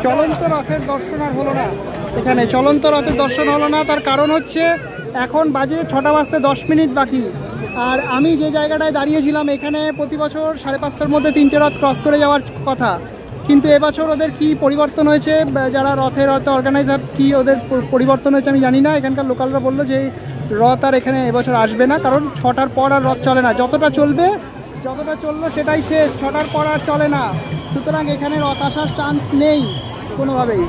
চলন্ত রথের দর্শন আর হলো না। এখানে চলন্ত রথের দর্শন হলো না, তার কারণ হচ্ছে এখন বাজে 6টা বাজতে 10 মিনিট বাকি। আর আমি যে জায়গাটায় দাঁড়িয়েছিলাম এখানে প্রতি বছর 5:30টার মধ্যে 3টে রথ ক্রস করে যাওয়ার কথা, কিন্তু এবছর ওদের কি পরিবর্তন হয়েছে, যারা রথের অর্গানাইজার কি ওদের পরিবর্তন হয়েছে আমি জানি না। এখানকার লোকালরা বললো যে রথ আর এখানে এবছর আসবে না, কারণ 6টার পর আর রথ চলে না। যতটা চললো সেটাই শেষ, 6টার পর আর চলে না। সুতরাং এখানে রথ আসার চান্স নেই কোনোভাবেই।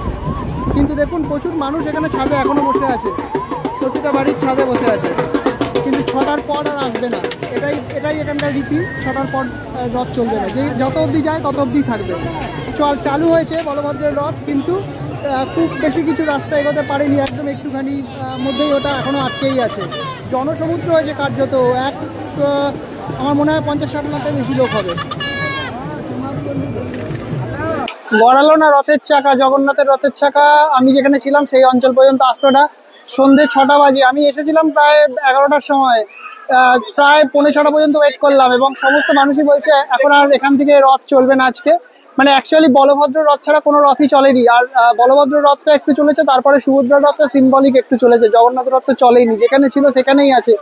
কিন্তু দেখুন প্রচুর মানুষ এখানে ছাদে এখনও বসে আছে, প্রতিটা বাড়ির ছাদে বসে আছে, কিন্তু 6টার পর আর আসবে না। এটাই এখানকার রীতি, 6টার পর রথ চলবে না, যে যত অবধি যায় তত অবধি থাকবে। চালু হয়েছে বলভদ্রের রথ, কিন্তু খুব বেশি কিছু রাস্তা এগোতে পারেনি, একদম একটুখানি মধ্যেই ওটা এখনও আটকেই আছে। জনসমুদ্র হয়েছে কার্যত, আমার মনে হয় 50-60 লাখের বেশি লোক হবে। গড়ালো না রথের চাকা, জগন্নাথের রথের চাকা। আমি যেখানে ছিলাম সেই অঞ্চল পর্যন্ত আসলো না। সন্ধ্যে 6টা বাজে, আমি এসেছিলাম প্রায় 11টার সময়, প্রায় 5:45 পর্যন্ত ওয়েট করলাম, এবং সমস্ত মানুষই বলছে এখন আর এখান থেকে রথ চলবে না আজকে। মানে অ্যাকচুয়ালি বলভদ্র রথ ছাড়া কোনো রথই চলেনি। আর বলভদ্র রথটা একটু চলেছে, তারপরে সুভদ্রা রথটা সিম্বলিক একটু চলেছে, জগন্নাথ রথ তো চলেইনি, যেখানে ছিল সেখানেই আছে।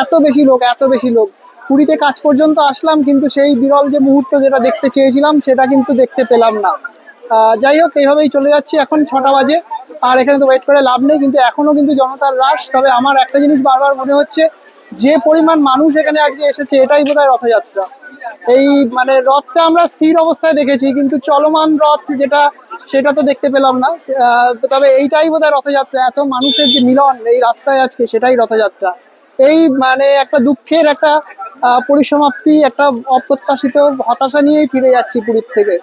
এত বেশি লোক। পুরীতে কাজ পর্যন্ত আসলাম, কিন্তু সেই বিরল যে মুহূর্ত যেটা দেখতে চেয়েছিলাম সেটা কিন্তু দেখতে পেলাম না। যাই হোক, এইভাবেই চলে যাচ্ছি। এখন 6টা বাজে, আর এখানে তো ওয়েট করে লাভ নেই, কিন্তু এখনো কিন্তু জনতার রাশ। তবে আমার একটা জিনিস বারবার মনে হচ্ছে, যে পরিমাণ মানুষ এখানে আজকে এসেছে এটাই বোধহয় রথযাত্রা। এই মানে রথটা আমরা স্থির অবস্থায় দেখেছি, কিন্তু চলমান রথ যেটা সেটা তো দেখতে পেলাম না। তবে এইটাই বোধহয় রথযাত্রা, এত মানুষের যে মিলন এই রাস্তায় আজকে, সেটাই রথযাত্রা। এই মানে একটা দুঃখের একটা পরিসমাপ্তি, একটা অপ্রত্যাশিত হতাশা নিয়েই ফিরে যাচ্ছি পুরীর থেকে।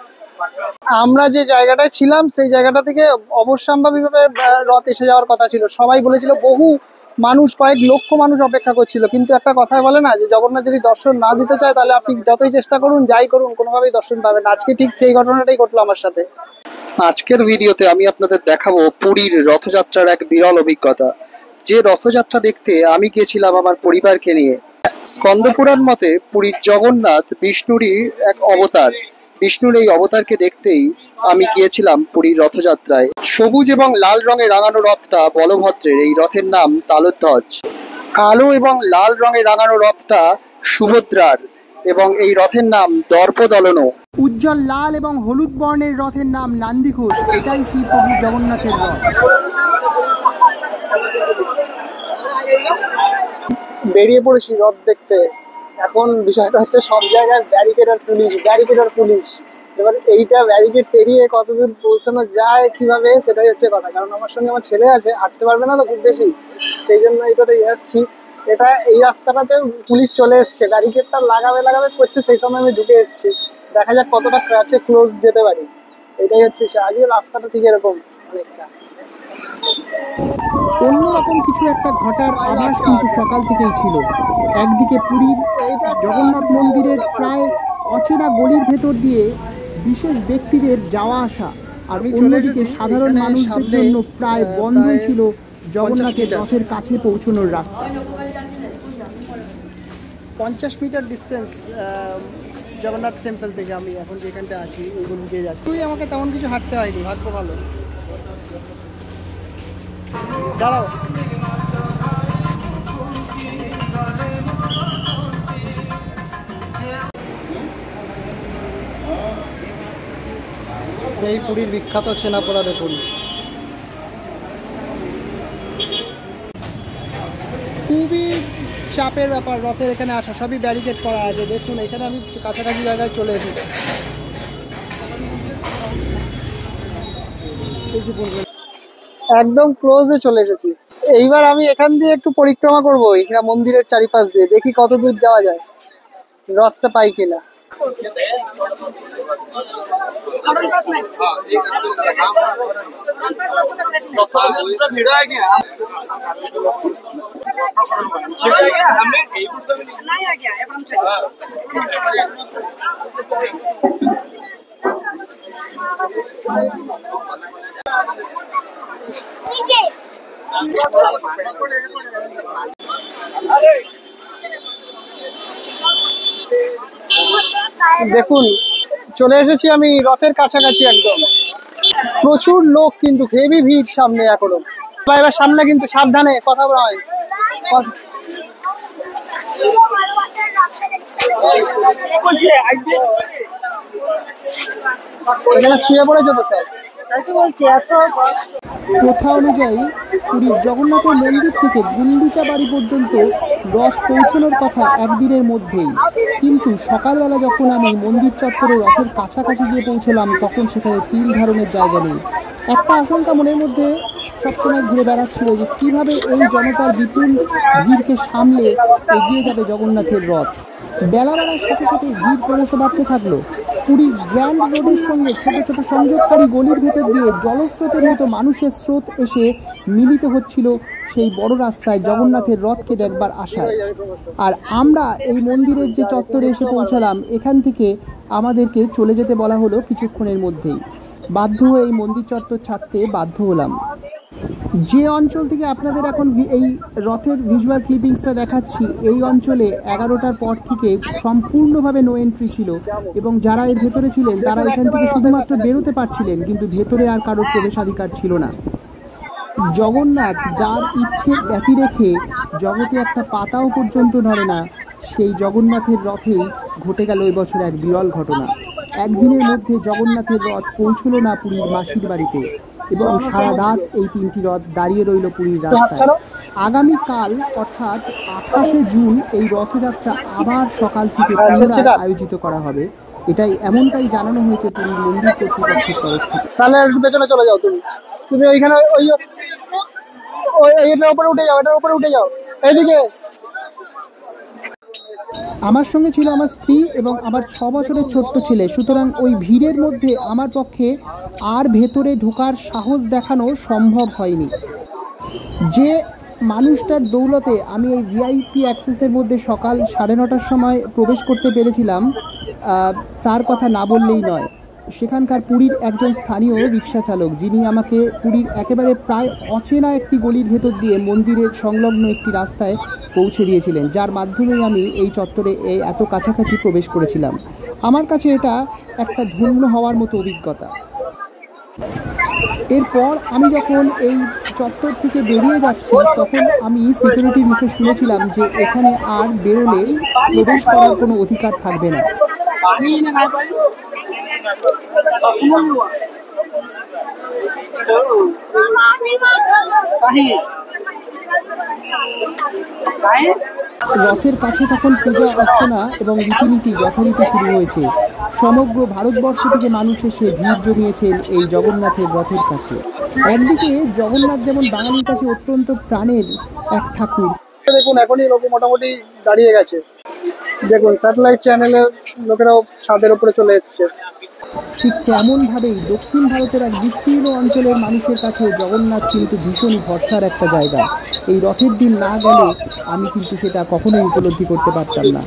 আমরা যে জায়গাটায় ছিলাম সেই জায়গাটা থেকে অবশ্যম্ভাবীভাবে রথ এসে যাওয়ার কথা ছিল। সবাই বলেছিল, বহু মানুষ, কয়েক লক্ষ মানুষ অপেক্ষা করছিল। কিন্তু একটা কথায় বলে না, যে জগন্নাথ যদি দর্শন না দিতে চায় তাহলে আপনি যতই চেষ্টা করুন, যাই করুন, কোনোভাবেই দর্শন পাবেন। আজকে ঠিক সেই ঘটনাটাই ঘটলো আমার সাথে। আজকের ভিডিওতে আমি আপনাদের দেখাবো পুরীর রথযাত্রার এক বিরল অভিজ্ঞতা। যে রথযাত্রা দেখতে আমি গিয়েছিলাম আমার পরিবারকে নিয়ে। স্কন্দপুরাণ মতে পুরীর জগন্নাথ বিষ্ণুরই এক অবতার। বিষ্ণুর এই অবতারকে দেখতেই আমি গিয়েছিলাম পুরীর রথযাত্রায়। সবুজ এবং লাল রঙে রাঙানো রথটা বলভদ্রের, এই রথের নাম তালধ্বজ। কালো এবং লাল রঙে রাঙানো রথটা সুভদ্রার, এবং এই রথের নাম দর্পদলন। উজ্জ্বল লাল এবং হলুদ বর্ণের রথের নাম নান্দিঘোষ। এটাই শ্রী প্রভু জগন্নাথের রথ। বেরিয়ে পড়েছি রথ দেখতে। এখন বিষয়টা হচ্ছে, সব জায়গায় ব্যারিকেড আর পুলিশ। এবার এইটা ব্যারিকেড পেরিয়ে কতদূর পৌঁছানো যায় কিভাবে, সেটাই হচ্ছে কথা। কারণ আমার সঙ্গে আমার ছেলে আছে, হাঁটতে পারবে না তো খুব বেশি, সেই জন্য এইটাতে যাচ্ছি। এই রাস্তাটাতে পুলিশ চলে এসছে, ব্যারিকেডটা লাগাবে করছে, সেই সময় আমি ঢুকে এসেছি। দেখা যাক কতটা কাছে ক্লোজ যেতে পারি। এটাই হচ্ছে আজকে রাস্তাটা ঠিক এরকম অনেকটা। অন্যরকম কিছু একটা ঘটার আভাস কিন্তু সকাল থেকেই ছিল। একদিকে পুরীর জগন্নাথ মন্দিরের প্রায় অচেনা গলির ভেতর দিয়ে বিশেষ ব্যক্তিদের যাওয়া আসা, আর অন্যদিকে সাধারণ মানুষদের জন্য প্রায় বন্ধই ছিল জগন্নাথের রথের কাছে পৌঁছানোর রাস্তা। 50 মিটার ডিস্টেন্স জগন্নাথ টেম্পল থেকে আমি এখন যেখানটা আছি ওইগুলো দিয়ে যাচ্ছি। আমাকে তেমন কিছু হাঁটতে হয়নি, ভাগ্য ভালো। দাঁড়াও, এই পুরীর বিখ্যাত ছেনাপোড়া দেখুন। খুবই চাপের ব্যাপার রথের এখানে আসা, সবই ব্যারিকেড করা আছে। দেখুন এখানে আমি কাছাকাছি জায়গায় চলে এসেছি। একদম ক্লোজে চলে এসেছি। এইবার আমি এখান দিয়ে একটু পরিক্রমা করবো এখানে মন্দিরের চারিপাশ দিয়ে, দেখি কত দূর যাওয়া যায়, রথটা পাই কিনা। দেখুন চলে এসেছি আমি রথের কাছাকাছি একদম। প্রচুর লোক, কিন্তু হেভি ভিড় সামনে এখনো। এবার সামনে কিন্তু সাবধানে কথা বলা হয়। এখানে শুয়ে পড়েছে তো স্যার, তাই তো বলছি। এত প্রথা অনুযায়ী পুরীর জগন্নাথের মন্দির থেকে গুন্ডিচা বাড়ি পর্যন্ত রথ পৌঁছানোর কথা একদিনের মধ্যেই, কিন্তু সকালবেলা যখন আমি মন্দির চত্বরে রথের কাছাকাছি গিয়ে পৌঁছলাম তখন সেখানে তিল ধারণের জায়গা নেই। একটা আশঙ্কা মনের মধ্যে সবসময় ঘুরে বেড়াচ্ছিল যে কিভাবে এই জনতার বিপুল ভিড়কে সামলে এগিয়ে যাবে জগন্নাথের রথ। বেলা বাড়ার সাথে সাথে ভিড় ক্রমশ বাড়তে থাকলো। পুরীর গ্র্যান্ড রোডের সঙ্গে ছোট ছোট সংযোগকারী গলির ভেতর দিয়ে জলস্রোতের মতো মানুষের স্রোত এসে মিলিত হচ্ছিল সেই বড় রাস্তায় জগন্নাথের রথকে দেখবার আশায়। আর আমরা এই মন্দিরের যে চত্বরে এসে পৌঁছালাম, এখান থেকে আমাদেরকে চলে যেতে বলা হলো কিছুক্ষণের মধ্যেই। বাধ্য হয়ে এই মন্দির চত্বর ছাড়তে বাধ্য হলাম। যে অঞ্চল থেকে আপনাদের এখন এই রথের ভিজুয়াল ক্লিপিংসটা দেখাচ্ছি, এই অঞ্চলে 11টার পর থেকে সম্পূর্ণভাবে নো এন্ট্রি ছিল, এবং যারা এর ভেতরে ছিলেন তারা এখান থেকে শুধুমাত্র বেরোতে পারছিলেন, কিন্তু ভেতরে আর কারোর প্রবেশাধিকার ছিল না। জগন্নাথ যার ইচ্ছের ব্যতি রেখে জগতে একটা পাতাও পর্যন্ত নড়ে না, সেই জগন্নাথের রথেই ঘটে গেল এবছর এক বিরল ঘটনা। একদিনের মধ্যে জগন্নাথের রথ পৌঁছল না পুরীর মাসির বাড়িতে, এবং সারা রাত এই 3টি রথ দাঁড়িয়ে রইল পুরীর রাস্তায়। আগামীকাল অর্থাৎ 28শে জুন এই রথযাত্রা আবার সকাল থেকে পুনরায় আয়োজিত করা হবে। এটাই এমনটাই জানানো হয়েছে পুরীর মন্দির কর্তৃপক্ষের তরফ থেকে। তাহলে একটু পেছনে চলে যাও, তুমি ওইখানে এটার উপরে উঠে যাও, এটার উপরে উঠে যাও, এইদিকে। আমার সঙ্গে ছিল আমার স্ত্রী এবং আমার 6 বছরের ছোট্ট ছেলে, সুতরাং ওই ভিড়ের মধ্যে আমার পক্ষে আর ভেতরে ঢোকার সাহস দেখানো সম্ভব হয়নি। যে মানুষটার দৌলতে আমি এই ভিআইপি অ্যাক্সেসের মধ্যে সকাল 9:30টার সময় প্রবেশ করতে পেরেছিলাম, তার কথা না বললেই নয়। সেখানকার পুরীর একজন স্থানীয় রিক্সা চালক, যিনি আমাকে পুরীর একেবারে প্রায় অচেনা একটি গলির ভেতর দিয়ে মন্দিরের সংলগ্ন একটি রাস্তায় পৌঁছে দিয়েছিলেন, যার মাধ্যমেই আমি এই চত্বরে এত কাছাকাছি প্রবেশ করেছিলাম। আমার কাছে এটা একটা ধন্য হওয়ার মতো অভিজ্ঞতা। এরপর আমি যখন এই চত্বর থেকে বেরিয়ে যাচ্ছি তখন আমি সিকিউরিটির মুখে শুনেছিলাম যে এখানে আর বেরোলে প্রবেশ করার কোনো অধিকার থাকবে না। রথের কাছে তখন পূজা অর্চনা এবং রীতিনীতি যথারীতি শুরু হয়েছে। সমগ্র ভারতবর্ষ থেকে মানুষ এসে ভিড় জমিয়েছেন এই জগন্নাথের রথের কাছে। একদিকে জগন্নাথ যেমন বাঙালির কাছে অত্যন্ত প্রাণের এক ঠাকুর, দেখুন এখনই লোক মোটামুটি দাঁড়িয়ে গেছে। দেখুন স্যাটেলাইট চ্যানেলের লোকেরাও ছাদের উপরে চলে এসছে। ঠিক তেমনভাবেই দক্ষিণ ভারতের এক বিস্তীর্ণ অঞ্চলের মানুষের কাছেও জগন্নাথ কিন্তু ভীষণই ভরসার একটা জায়গা। এই রথের দিন না গেলে আমি কিন্তু সেটা কখনোই উপলব্ধি করতে পারতাম না।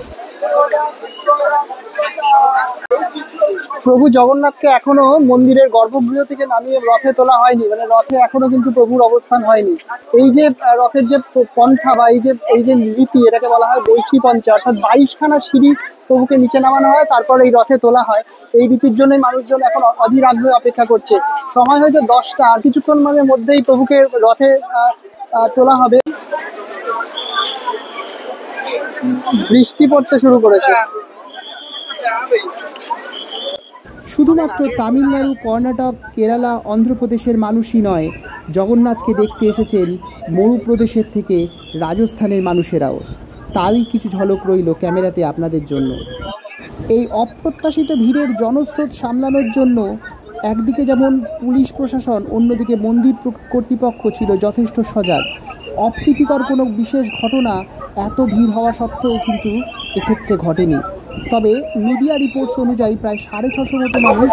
প্রভু জগন্নাথকে এখনো মন্দিরের গর্ভগৃহ থেকে নামিয়ে রথে তোলা হয়নি, মানে রথে এখনো কিন্তু প্রভুর অবস্থান হয়নি। এই যে রথের যে পন্থা বা এই যে রীতি, এটাকে বলা হয় বৈশী পঞ্চা, অর্থাৎ 22খানা সিঁড়ি প্রভুকে নিচে নামানো হয়, তারপর এই রথে তোলা হয়। এই রীতির জন্যই মানুষজন এখন অধীর আগ্রহে অপেক্ষা করছে। সময় হয়েছে 10টা, আর কিছুক্ষণ মধ্যেই প্রভুকে রথে তোলা হবে। বৃষ্টি পড়তে শুরু করেছে। শুধুমাত্র তামিলনাড়ু, কর্ণাটক, কেরালা, অন্ধ্রপ্রদেশের মানুষই নয়, জগন্নাথকে দেখতে এসেছেন মরুপ্রদেশের থেকে রাজস্থানের মানুষেরাও। তারই কিছু ঝলক রইল ক্যামেরাতে আপনাদের জন্য। এই অপ্রত্যাশিত ভিড়ের জনস্রোত সামলানোর জন্য একদিকে যেমন পুলিশ প্রশাসন, অন্যদিকে মন্দির কর্তৃপক্ষ ছিল যথেষ্ট সজাগ। অপ্রীতিকর কোনো বিশেষ ঘটনা এত ভিড় হওয়া সত্ত্বেও কিন্তু এক্ষেত্রে ঘটেনি। তবে মিডিয়া রিপোর্টস অনুযায়ী প্রায় 650 মতো মানুষ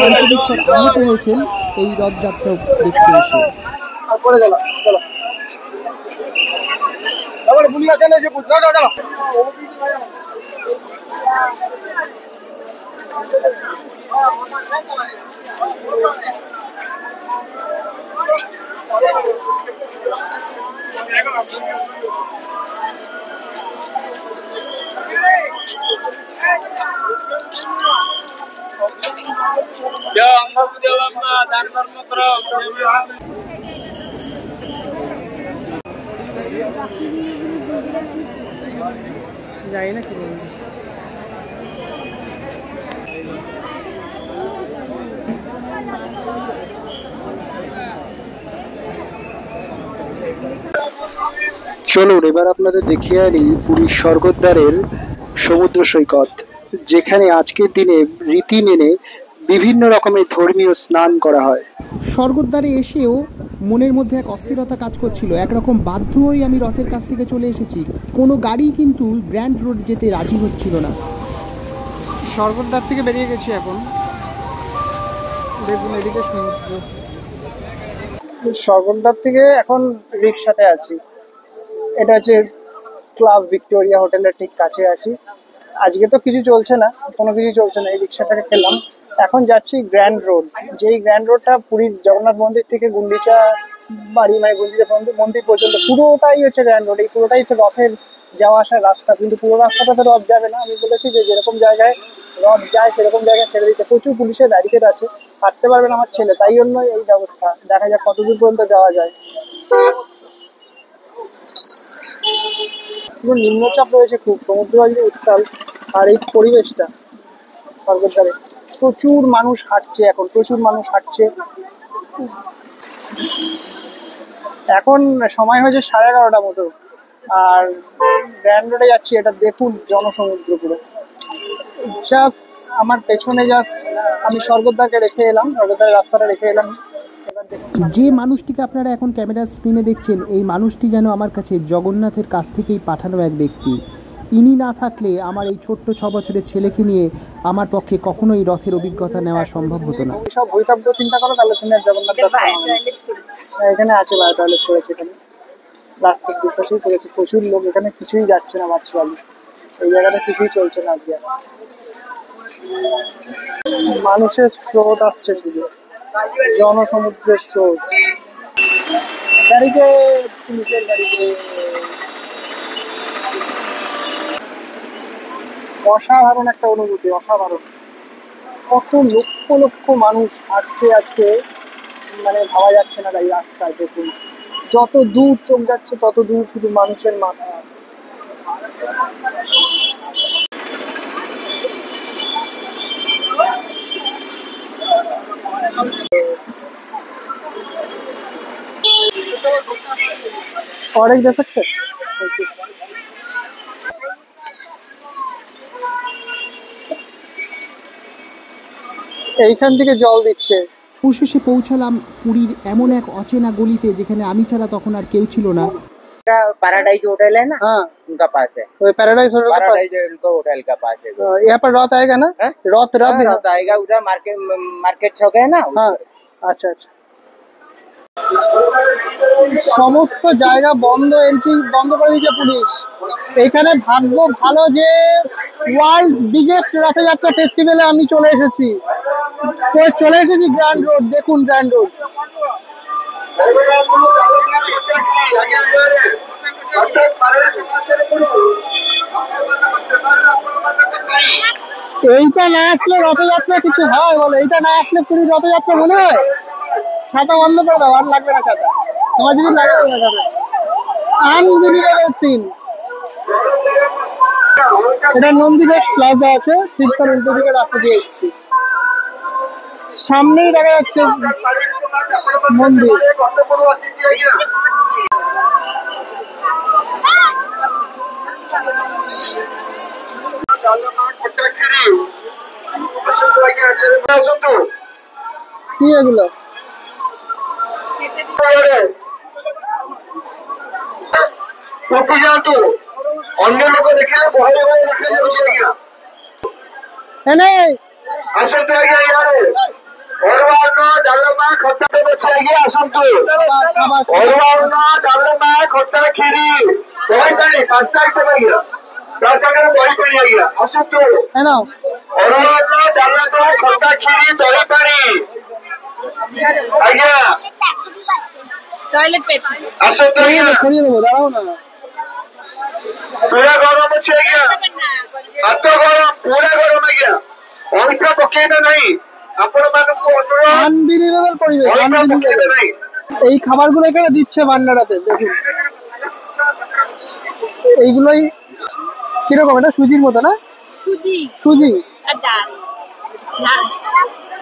অল্পবিস্তর আহত হয়েছেন এই রথযাত্রা দেখতে এসে। Ya, যাই না কি চলুন এবার আপনাদের দেখিয়ে আনি পুরীর স্বর্গদ্বারের সমুদ্র সৈকত, যেখানে আজকের দিনে রীতি মেনে বিভিন্ন রকমের ধর্মীয় স্নান করা হয়। স্বর্গদ্বারে এসেও মনের মধ্যে এক অস্থিরতা কাজ করছিল, একরকম বাধ্য হয়ে আমি রথের কাছ থেকে চলে এসেছি। কোনো গাড়ি কিন্তু গ্র্যান্ড রোড যেতে রাজি হচ্ছিল না। স্বর্গদ্বার থেকে বেরিয়ে গেছি এখন। দেখুন এদিকে সমুদ্র। স্বর্গদ্বার থেকে এখন রিক্সাতে আছি। এটা হচ্ছে ক্লাব ভিক্টোরিয়া হোটেলের ঠিক কাছে আছি। আজকে তো কিছু চলছে না, কোনো কিছু চলছে না, এই রিক্সাটাকে খেলাম। এখন যাচ্ছি গ্র্যান্ড রোড, যেই গ্র্যান্ড রোডটা পুরীর জগন্নাথ মন্দির থেকে গুন্ডিচা বাড়ি মানে গুন্ডিচা মন্দির পর্যন্ত পুরোটাই হচ্ছে গ্র্যান্ড রোড। এই পুরোটাই হচ্ছে রথের যাওয়া আসার রাস্তা, কিন্তু পুরো রাস্তাটাতে রথ যাবে না। আমি বলেছি যে যেরকম জায়গায় রথ যায় সেরকম জায়গায় ছেড়ে দিতে। প্রচুর পুলিশের ব্যারিকেড আছে, হাঁটতে পারবে না আমার ছেলে, তাই জন্য এই ব্যবস্থা। দেখা যাক কতদূর পর্যন্ত যাওয়া যায়। পুরো নিম্নচাপ রয়েছে খুব, সমুদ্র বাজে উত্তাল। আর এই পরিবেশটা স্বর্গদ্বারে প্রচুর মানুষ হাঁটছে, এখন প্রচুর মানুষ হাঁটছে। এখন সময় হয়েছে 11:30 মতো, আর গ্র্যান্ড রোডে যাচ্ছি। এটা দেখুন জনসমুদ্র পুরো। জাস্ট আমার পেছনে জাস্ট আমি স্বর্গদ্বারকে রেখে এলাম, স্বর্গদ্বারের রাস্তাটা রেখে এলাম। যে মানুষটিকে আপনারা এখন ক্যামেরার স্ক্রিনে দেখছেন, এই মানুষটি যেন আমার কাছে জগন্নাথের কাছ থেকেই পাঠানো এক ব্যক্তি। ইনি না থাকলে আমার এই ছোট্ট 6 বছরের ছেলেকে নিয়ে আমার পক্ষে কখনোই রথের অভিজ্ঞতা নেওয়া সম্ভব হতো না। সব ভবিতব্য চিন্তা করো, তাহলে তুমি আর জগন্নাথ এখানে আছে, বায়ো টয়লেট করেছে এখানে, রাস্তার দুপাশেই করেছে। প্রচুর লোক, এখানে কিছুই যাচ্ছে না ভার্চুয়ালি, এই জায়গাটা কিছুই চলছে না আজকে। মানুষের স্রোত আসছে শুধু, জনসমুদ্রের স্রোত। গাড়িতে পুলিশের গাড়িতে অসাধারণ একটা অনুভূতি, অসাধারণ। কত লক্ষ লক্ষ মানুষ হাঁটছে আজকে, মানে ভাবা যাচ্ছে না। এই রাস্তায় দেখুন, যত দূর চোখ যাচ্ছে তত দূর শুধু মানুষের মাথা। और एक दे सकते? এইখান থেকে জল দিচ্ছে। অবশেষে পৌঁছালাম পুরীর এমন এক অচেনা গলিতে, যেখানে আমি ছাড়া তখন আর কেউ ছিল না। पैराडाइज होटल है ना, हाँ उनका पास है। वो पैराडाइज होटल का पास। पैराडाइज होटल का पास है। यहाँ पर रथ आएगा ना? हाँ? रथ रथ हाँ, रथ आएगा उधर मार्केट चौक है ना। हाँ আচ্ছা আচ্ছা। সমস্ত জায়গা বন্ধ, এন্ট্রি বন্ধ করে দিয়েছে পুলিশ। এখানে ভাগ্য ভালো যে ওয়ার্ল্ডস বিগেস্ট রথযাত্রা ফেস্টিভ্যালে আমি চলে এসেছি গ্র্যান্ড রোড। দেখুন গ্র্যান্ড রোড। এইটা না আসলে রথযাত্রা কিছু হয় বলো? এইটা না আসলে পুরীর রথযাত্রা মনে হয়? ছাতা বন্ধ করে দাও, আর লাগবে না ছাতা। তোমার যদি লাগে লাগাবে। Unbelievable scene. এটা নন্দীঘোষ প্লাজা আছে, ঠিক তার উল্টো দিকে রাস্তা দিয়ে এসেছি। সামনেই দেখা যাচ্ছে মন্দির। কি এগুলো? अन्य लोग देखे এনে आसतु आज्ञा यार अरुण डालमा खट्टा तो बच्चा आज्ञा आसतु अरुण डालमा खट्टा खीरी दही पानी पांचटा आइटम आज्ञा 10 आगे दही पानी आज्ञा आसतु এনাও। अरुण डालमा खट्टा खीरी दही पानी आज्ञा टॉयलेट पेज आसतु आज्ञा করিয়ে দেবো, দাঁড়াও না। पूरा गरम अच्छे आज्ञा हाथ गरम पूरा गरम आज्ञा अंक पकेना नहीं ଆପଣମାନଙ୍କୁ ଅନୁରୋଧ আনবিলিভেবল পরিবেশ, আনবিলিভেবল। এই খাবারগুলো এখানে দিচ্ছে ভান্ডারাতে, দেখুন এইগুলোই কিরকম, এটা সুজির মতো না? সুজি সুজি, আর ডাল,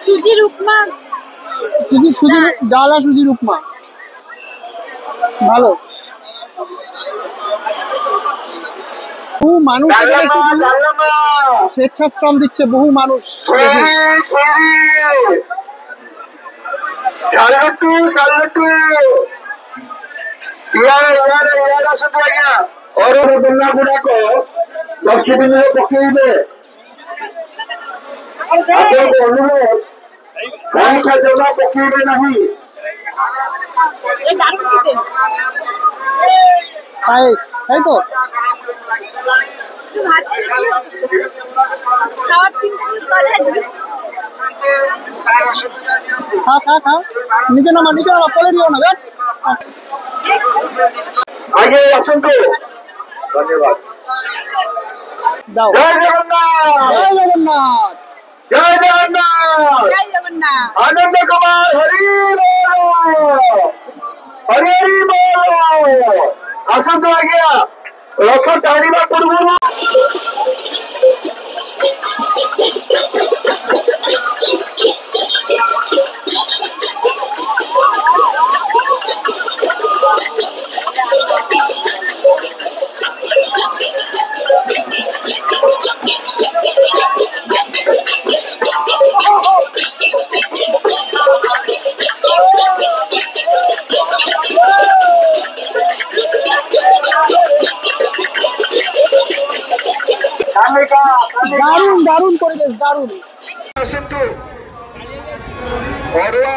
সুজির উপমা, সুজির ডাল আর সুজির উপমা, ভালো। বহু মানুষ এখানে স্বেচ্ছাশ্রম দিচ্ছে, বহু মানুষ। Salutu, salutu. Iara asunto aଜ୍ଞା। Arun ବେଲା ଗୁଡାକ ଡଷ୍ଟବିନରେ ପକେଇବେ। ଆପଣଙ୍କ ଅନୁରୋଧ, ଗାଈଟା ଜମା ପକେଇବେ ନାହିଁ। এই দারুণ খেতে। পায়েস, তাই তো? তুই ভাত খেলে কি হতো? খাওয়ার চিন্তা কি করে আজকে? খা খা খা, নিচে নামা, পড়ে দিও না, আগে আসন্তু। ধন্যবাদ। দাও। জয় জগন্নাথ, জয় জগন্নাথ, জয় জগন্নাথ। জয় জগন্নাথ। আনন্দ কুমার হরি বল, হরি হরি বল। ଆସନ୍ତୁ ଆଜ୍ଞା, ରଥ ଟାଣିବା ପୂର୍ବରୁ দারুণ দারুণ পরিবেশ, দারুণ। ଆସନ୍ତୁ। ଅରୁଆ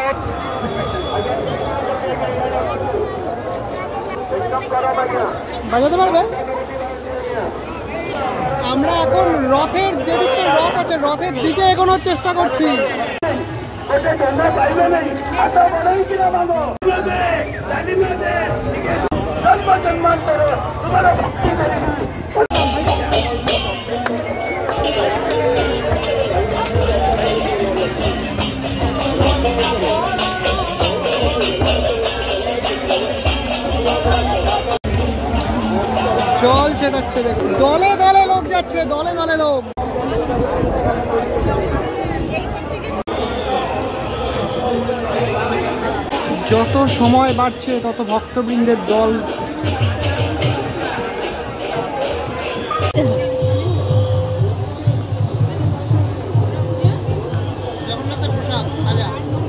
বাজাতে পারবে? আমরা এখন রথের যেদিকটা রথ আছে, রথের দিকে এগোনোর চেষ্টা করছি। জন্মান্তর তোমার ভক্তি জল ছেটাচ্ছে, দেখুন দলে দলে লোক যাচ্ছে, দলে দলে লোক। যত সময় বাড়ছে তত ভক্তবৃন্দের দল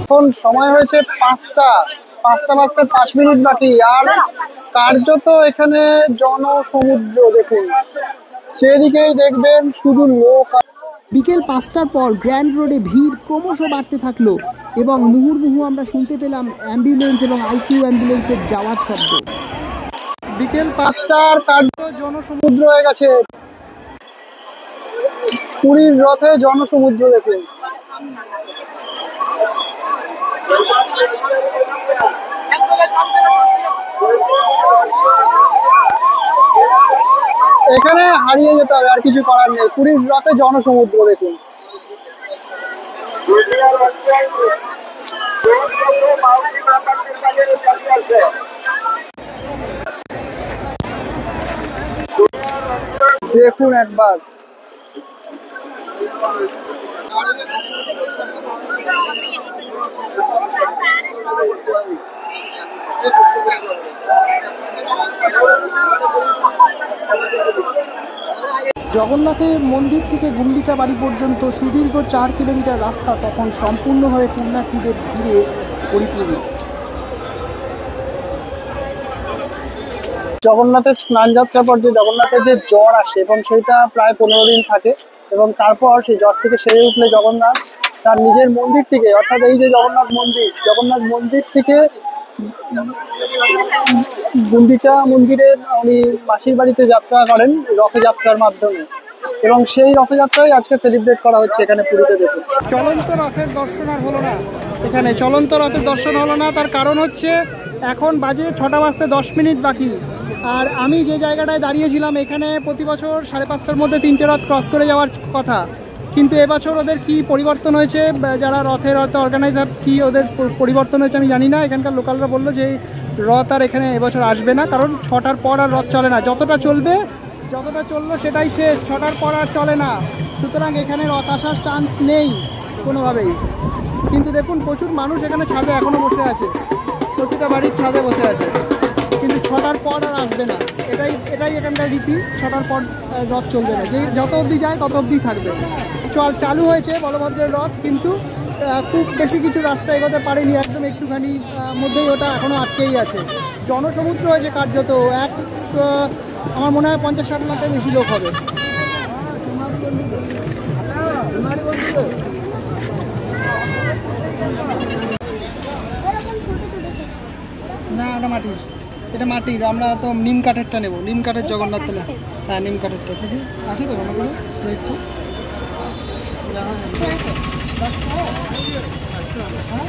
এখন সময় হয়েছে 5টা বাজতে 5 মিনিট বাকি। আর কার্যত এখানে জনসমুদ্র, দেখুন সেদিকেই দেখবেন শুধু লোক। বিকেল 5টার পর গ্র্যান্ড রোডে ভিড় ক্রমশ বাড়তে থাকলো এবং মুহুর্মুহু আমরা শুনতে পেলাম অ্যাম্বুলেন্স এবং আইসিইউ অ্যাম্বুলেন্সের যাওয়ার শব্দ। বিকেল 5টার কার্য জনসমুদ্র হয়ে গেছে। পুরীর রথে জনসমুদ্র, দেখুন এখানে হারিয়ে যেতে হবে, আর কিছু করার নেই। পুরীর রথে জনসমুদ্র, দেখুন দেখুন একবার। জগন্নাথের মন্দির থেকে গুন্ডিচা বাড়ি পর্যন্ত সুদীর্ঘ 4 কিলোমিটার রাস্তা তখন সম্পূর্ণভাবে পুণ্যার্থীদের ভিড়ে পরিপূর্ণ। জগন্নাথের স্নানযাত্রার পর যে জগন্নাথের যে জ্বর আসে এবং সেইটা প্রায় 15 দিন থাকে, এবং তারপর সেই জ্বর থেকে সেরে উঠলে জগন্নাথ তার নিজের মন্দির থেকে, অর্থাৎ এই যে জগন্নাথ মন্দির থেকে গুন্ডিচা মন্দিরে উনি মাসির বাড়িতে যাত্রা করেন রথযাত্রার মাধ্যমে, এবং সেই রথযাত্রাই আজকে সেলিব্রেট করা হচ্ছে এখানে পুরীতে। দেখুন চলন্ত রথের দর্শন আর হলো না, এখানে চলন্ত রথের দর্শন হলো না। তার কারণ হচ্ছে এখন বাজে 6টা বাজতে 10 মিনিট বাকি। আর আমি যে জায়গাটায় দাঁড়িয়েছিলাম এখানে প্রতি বছর 5:30টার মধ্যে 3টে রথ ক্রস করে যাওয়ার কথা, কিন্তু এবছর ওদের কি পরিবর্তন হয়েছে, যারা রথের অর্গানাইজার কি ওদের পরিবর্তন হয়েছে আমি জানি না। এখানকার লোকালরা বললো যে রথ আর এখানে এবছর আসবে না, কারণ 6টার পর আর রথ চলে না। যতটা চললো সেটাই শেষ, 6টার পর আর চলে না। সুতরাং এখানে রথ আসার চান্স নেই কোনোভাবেই। কিন্তু দেখুন প্রচুর মানুষ এখানে ছাদে এখনও বসে আছে, প্রতিটা বাড়ির ছাদে বসে আছে, কিন্তু 6টার পর আর আসবে না। এটাই এখানকার রীতি, 6টার পর রথ চলবে না, যে যত অবধি যায় তত অবধি থাকবে। চালু হয়েছে বলভদ্রের রথ, কিন্তু খুব বেশি কিছু রাস্তা এগোতে পারেনি, একদম একটুখানি মধ্যেই ওটা এখনও আটকেই আছে। জনসমুদ্র হয়েছে কার্যত, আমার মনে হয় 50-60 লাখের বেশি লোক হবে। না ওটা মাটির, এটা মাটির। আমরা তো নিম কাঠেরটা নেবো, নিম কাঠের জগন্নাথ না। হ্যাঁ নিম কাঠেরটা থেকে আছে তো আমার কাছে একটু। হ্যাঁ